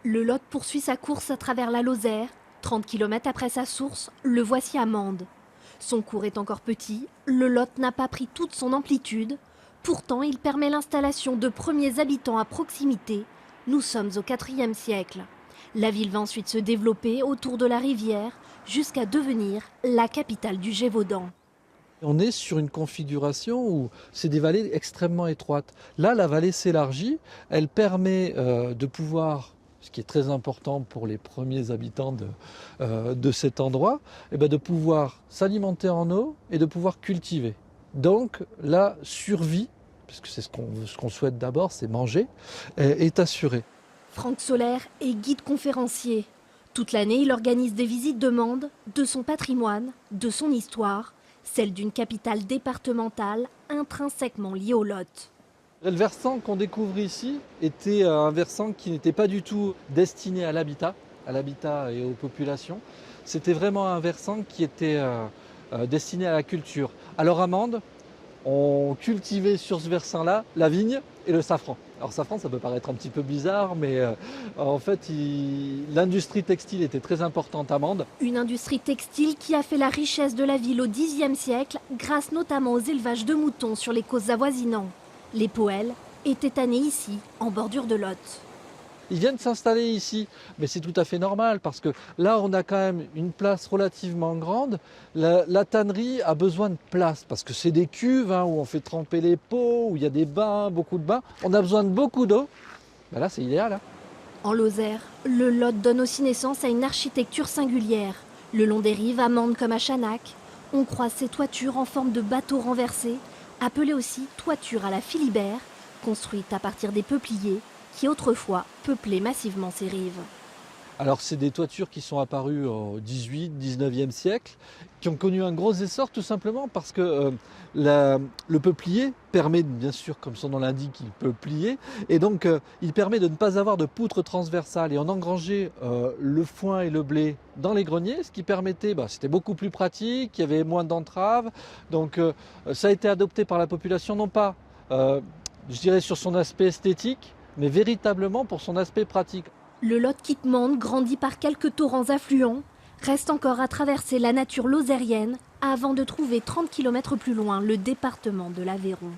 Le Lot poursuit sa course à travers la Lozère. 30 km après sa source, le voici à Mende. Son cours est encore petit, le Lot n'a pas pris toute son amplitude. Pourtant, il permet l'installation de premiers habitants à proximité. Nous sommes au IVe siècle. La ville va ensuite se développer autour de la rivière jusqu'à devenir la capitale du Gévaudan. On est sur une configuration où c'est des vallées extrêmement étroites. Là, la vallée s'élargit, elle permet de pouvoir, ce qui est très important pour les premiers habitants de cet endroit, de pouvoir s'alimenter en eau et de pouvoir cultiver. Donc la survie, puisque c'est ce qu'on souhaite d'abord, c'est manger, est assurée. Franck Solaire est guide conférencier. Toute l'année, il organise des visites de Mende, de son patrimoine, de son histoire, celle d'une capitale départementale intrinsèquement liée au Lot. Le versant qu'on découvre ici était un versant qui n'était pas du tout destiné à l'habitat et aux populations. C'était vraiment un versant qui était destiné à la culture. Alors à Mende, on cultivait sur ce versant-là la vigne et le safran. Alors safran, ça peut paraître un petit peu bizarre, mais en fait, l'industrie textile était très importante à Mende. Une industrie textile qui a fait la richesse de la ville au Xe siècle, grâce notamment aux élevages de moutons sur les causes avoisinants. Les poêles étaient tannés ici, en bordure de Lot. Ils viennent s'installer ici, mais c'est tout à fait normal parce que là on a quand même une place relativement grande. La tannerie a besoin de place parce que c'est des cuves où on fait tremper les pots, où il y a des bains, beaucoup de bains. On a besoin de beaucoup d'eau. Là c'est idéal. En Lozère, le Lot donne aussi naissance à une architecture singulière. Le long des rives, à Mende comme à Chanac, on croise ces toitures en forme de bateaux renversés, appelées aussi toitures à la Philibert, construites à partir des peupliers qui autrefois peuplaient massivement ces rives. Alors c'est des toitures qui sont apparues au XVIIIe, XIXe siècle, qui ont connu un gros essor tout simplement parce que le peuplier permet, bien sûr, comme son nom l'indique, il peut plier, et donc il permet de ne pas avoir de poutre transversale. Et on engrangeait le foin et le blé dans les greniers, ce qui permettait, c'était beaucoup plus pratique, il y avait moins d'entraves. Donc ça a été adopté par la population, non pas, je dirais, sur son aspect esthétique, mais véritablement pour son aspect pratique. Le Lot quitte Mende, grandi par quelques torrents affluents, reste encore à traverser la nature lozérienne avant de trouver 30 km plus loin le département de l'Aveyron.